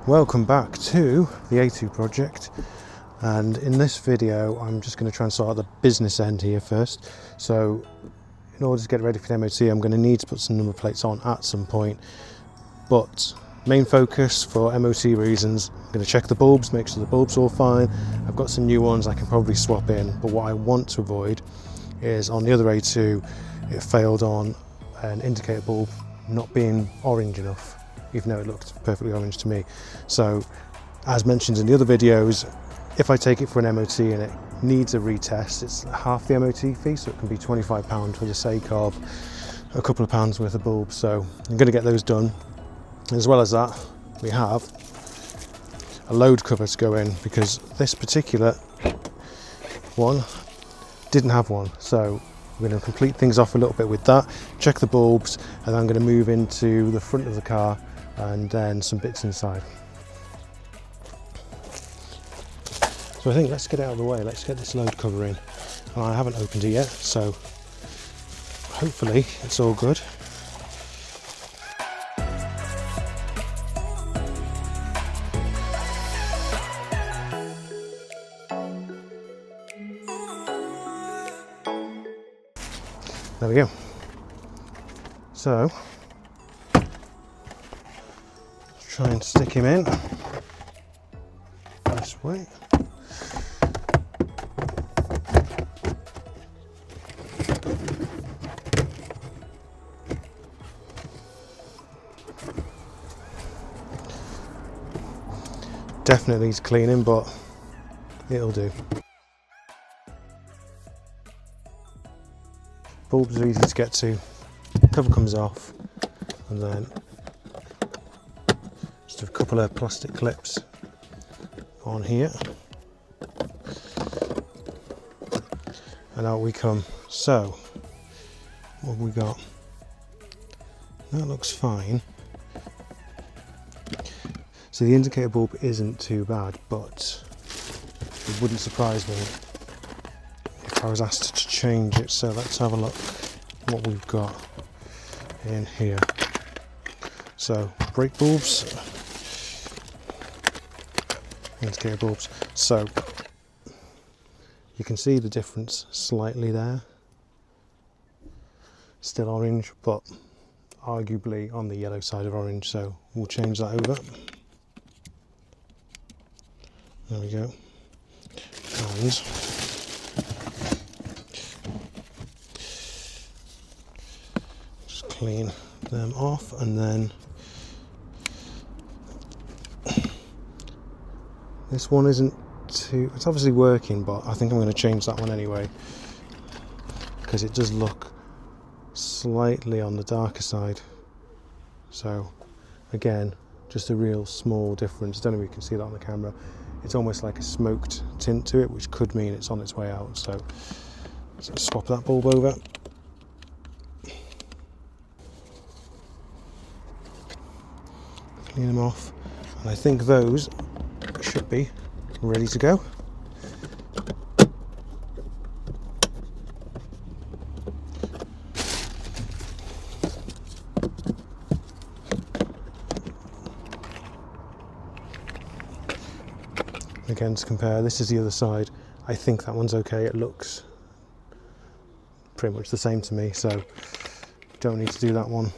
Welcome back to the A2 project, and in this video I'm just going to try and sort out the business end here first. So in order to get ready for the MOT I'm going to need to put some number plates on at some point, but main focus for MOT reasons, I'm going to check the bulbs, make sure the bulbs are all fine. I've got some new ones I can probably swap in, but what I want to avoid is on the other A2 it failed on an indicator bulb not being orange enough, even though it looked perfectly orange to me. So as mentioned in the other videos, if I take it for an MOT and it needs a retest, it's half the MOT fee, so it can be £25 for the sake of a couple of pounds worth of bulbs. So I'm going to get those done. As well as that, we have a load cover to go in, because this particular one didn't have one. So we're going to complete things off a little bit with that, check the bulbs, and I'm going to move into the front of the car and then some bits inside. So I think let's get it out of the way, let's get this load cover in. And I haven't opened it yet, so hopefully it's all good. There we go. So try and stick him in this way. Definitely needs cleaning, but it'll do. Bulbs are easy to get to, cover comes off, and then just a couple of plastic clips on here, and out we come. So what have we got? That looks fine. So the indicator bulb isn't too bad, but it wouldn't surprise me if I was asked to change it. So let's have a look what we've got in here. So brake bulbs, indicator bulbs. So you can see the difference slightly there. Still orange, but arguably on the yellow side of orange. So we'll change that over. There we go. And just clean them off, and then this one isn't too, it's obviously working, but I think I'm going to change that one anyway, because it does look slightly on the darker side. So again, just a real small difference. Don't know if you can see that on the camera. It's almost like a smoked tint to it, which could mean it's on its way out. So let's swap that bulb over. Clean them off, and I think those should be ready to go. Again, to compare, this is the other side. I think that one's okay. It looks pretty much the same to me, so don't need to do that one.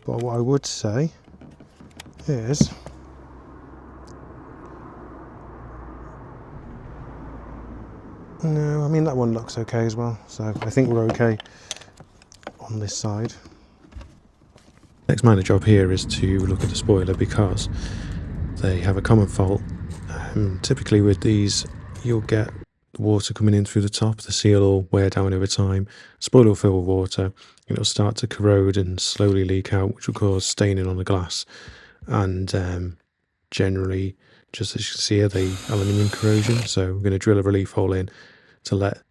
But what I would say is no, I mean that one looks okay as well, so I think we're okay on this side. Next minor job here is to look at the spoiler, because they have a common fault. Typically with these you'll get water coming in through the top, the seal will wear down over time, spoiler will fill with water, it'll start to corrode and slowly leak out, which will cause staining on the glass, and generally, just as you can see here, the aluminium corrosion. So we're going to drill a relief hole in to let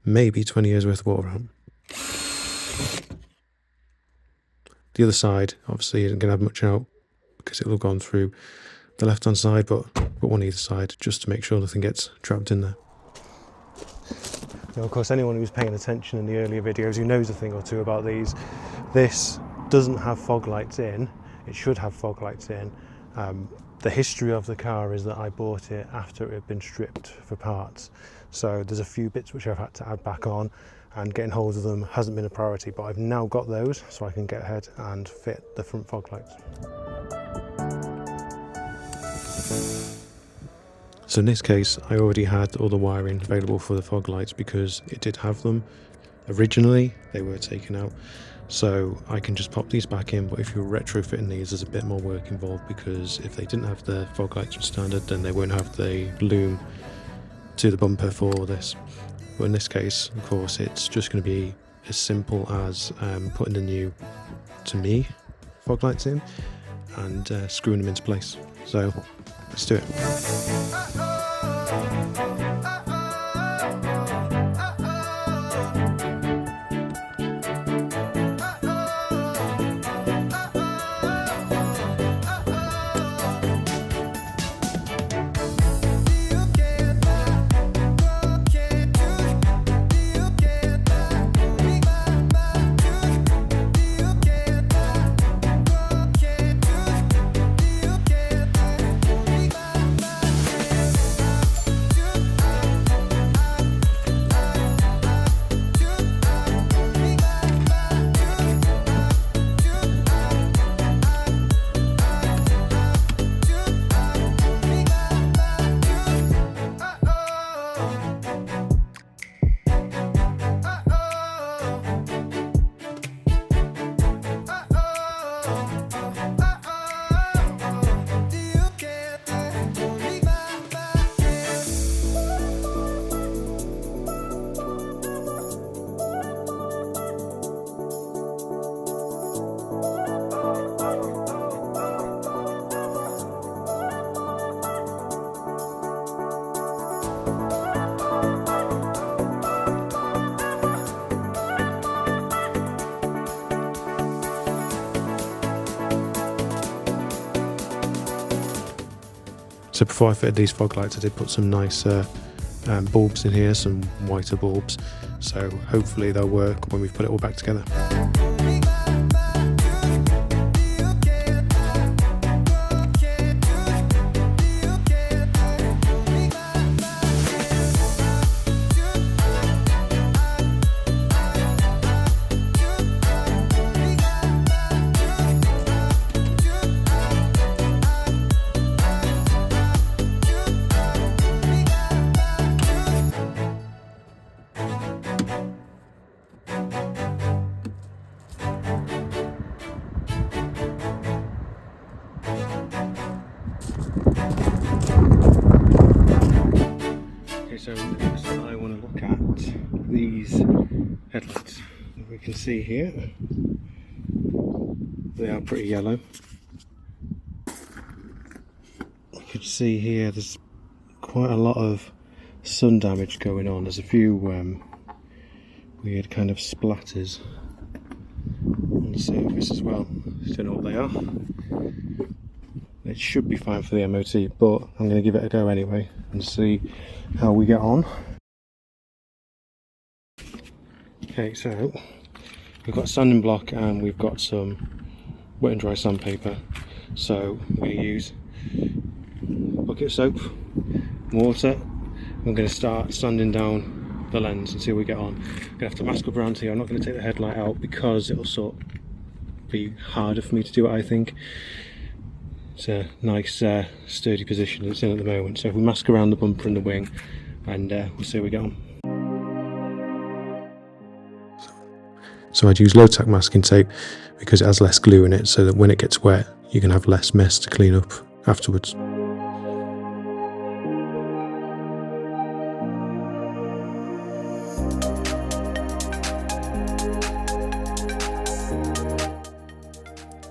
maybe 20 years worth of water out. The other side obviously isn't going to have much out because it'll have gone through the left hand side, but one either side, just to make sure nothing gets trapped in there. Now, of course, anyone who's paying attention in the earlier videos who knows a thing or two about these, this doesn't have fog lights in, it should have fog lights in. The history of the car is that I bought it after it had been stripped for parts, so there's a few bits which I've had to add back on, and getting hold of them hasn't been a priority, but I've now got those so I can get ahead and fit the front fog lights. So in this case, I already had all the wiring available for the fog lights because it did have them. Originally, they were taken out, so I can just pop these back in, but if you're retrofitting these, there's a bit more work involved, because if they didn't have the fog lights from standard, then they won't have the loom to the bumper for this. But in this case, of course, it's just going to be as simple as putting the new, to me, fog lights in and screwing them into place. So let's do it. So before I fitted these fog lights, I did put some nice bulbs in here, some whiter bulbs, so hopefully they'll work when we've put it all back together. So next I want to look at these headlights. We can see here they are pretty yellow. You can see here there's quite a lot of sun damage going on. There's a few weird kind of splatters on the surface as well. Don't know what they are. It should be fine for the MOT, but I'm going to give it a go anyway and see how we get on. Okay, so we've got a sanding block and we've got some wet and dry sandpaper. So I'm going to use a bucket of soap, water. I'm going to start sanding down the lens and see how we get on. I'm going to have to mask up around here. I'm not going to take the headlight out because it'll sort of be harder for me to do it, I think. It's a nice sturdy position it's in at the moment, so if we mask around the bumper and the wing and we'll see how we get on. So I'd use low tack masking tape because it has less glue in it, so that when it gets wet you can have less mess to clean up afterwards.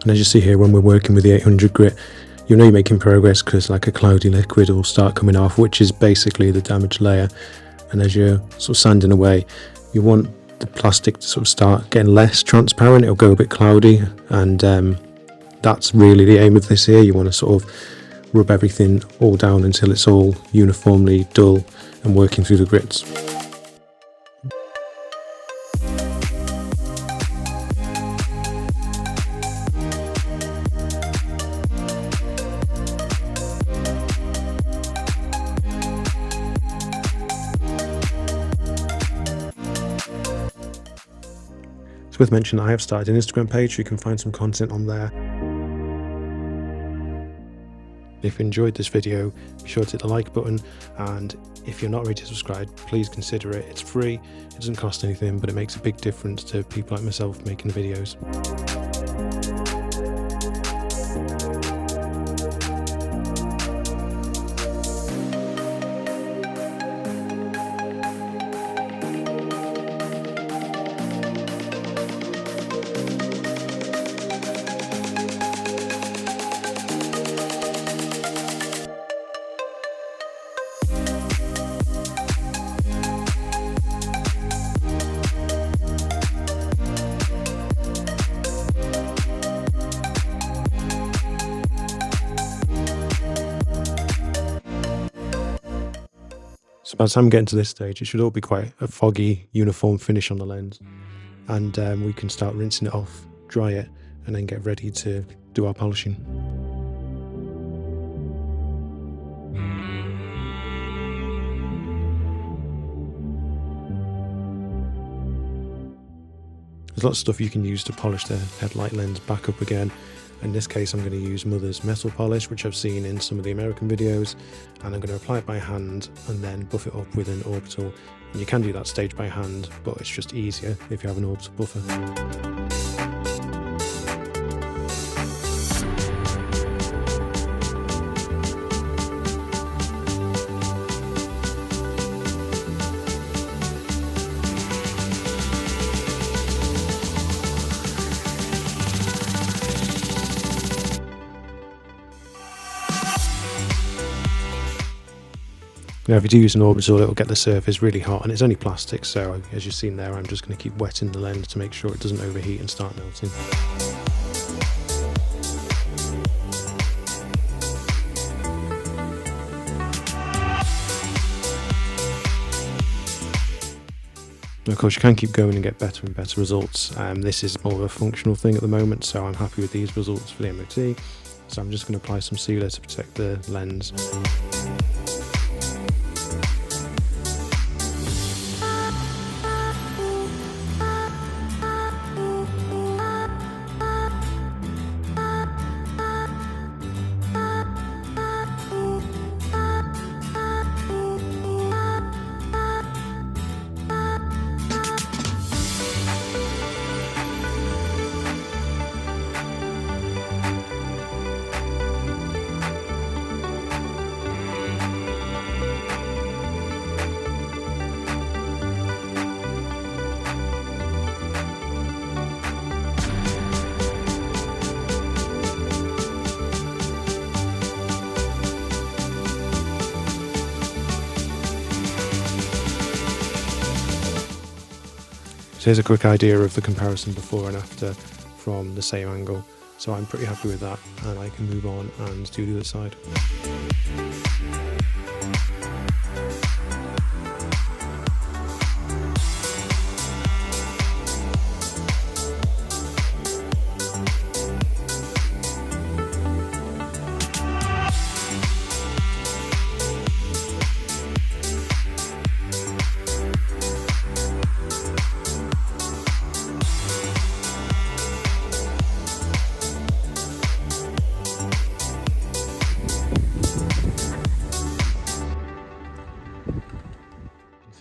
And as you see here, when we're working with the 800 grit, you know you're making progress because like a cloudy liquid will start coming off, which is basically the damaged layer. And as you're sort of sanding away, you want the plastic to sort of start getting less transparent. It'll go a bit cloudy, and that's really the aim of this here. You want to sort of rub everything all down until it's all uniformly dull and working through the grits. It's worth mentioning I have started an Instagram page, so you can find some content on there. If you enjoyed this video, be sure to hit the like button, and if you're not already subscribed, please consider it. It's free, it doesn't cost anything, but it makes a big difference to people like myself making the videos. So by the time we get into this stage, it should all be quite a foggy, uniform finish on the lens. And we can start rinsing it off, dry it, and then get ready to do our polishing. There's lots of stuff you can use to polish the headlight lens back up again. In this case, I'm going to use Mother's metal polish, which I've seen in some of the American videos, and I'm going to apply it by hand and then buff it up with an orbital. And you can do that stage by hand, but it's just easier if you have an orbital buffer. Now if you do use an orbital, it'll get the surface really hot, and it's only plastic, so as you've seen there, I'm just going to keep wetting the lens to make sure it doesn't overheat and start melting. And of course you can keep going and get better and better results. This is more of a functional thing at the moment, so I'm happy with these results for the MOT. So I'm just going to apply some sealer to protect the lens. So here's a quick idea of the comparison before and after from the same angle. So I'm pretty happy with that, and I can move on and do the other side.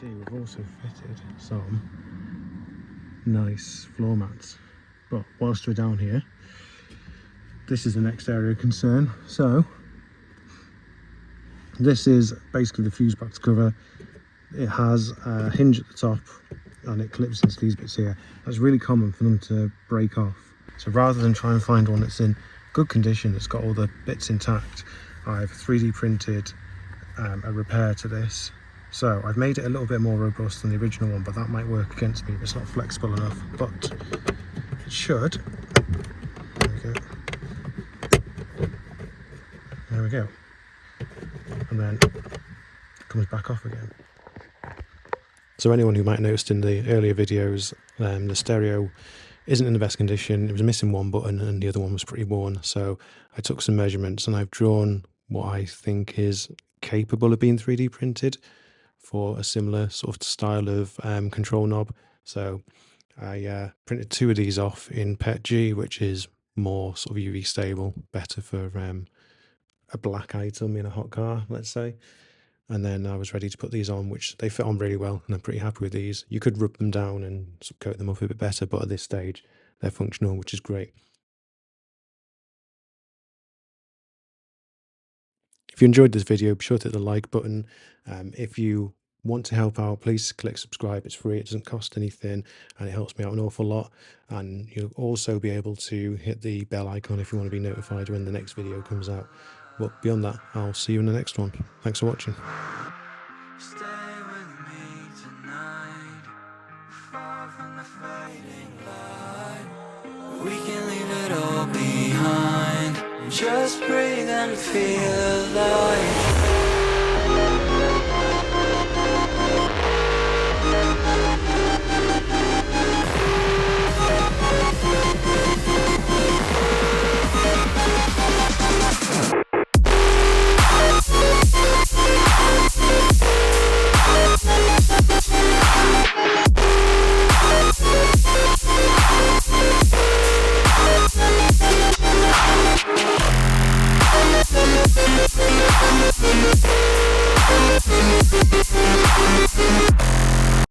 We've also fitted some nice floor mats, but whilst we're down here, this is the next area of concern. So this is basically the fuse box cover. It has a hinge at the top and it clips into these bits here. That's really common for them to break off. So rather than try and find one that's in good condition, that's got all the bits intact, I've 3D printed a repair to this. So I've made it a little bit more robust than the original one, but that might work against me if it's not flexible enough. But it should. There we go. There we go. And then it comes back off again. So anyone who might have noticed in the earlier videos, the stereo isn't in the best condition. It was missing one button and the other one was pretty worn. So I took some measurements and I've drawn what I think is capable of being 3D printed for a similar sort of style of control knob. So I printed 2 of these off in PETG, which is more sort of UV stable, better for a black item in a hot car, let's say. And then I was ready to put these on, which they fit on really well, and I'm pretty happy with these. You could rub them down and coat them up a bit better, but at this stage, they're functional, which is great. If you enjoyed this video, be sure to hit the like button. If you want to help out, please click subscribe. It's free, it doesn't cost anything, and it helps me out an awful lot. And you'll also be able to hit the bell icon if you want to be notified when the next video comes out. But beyond that, I'll see you in the next one. Thanks for watching. Stay with me tonight, far from the fading light. We can leave it all behind, just breathe and feel alive.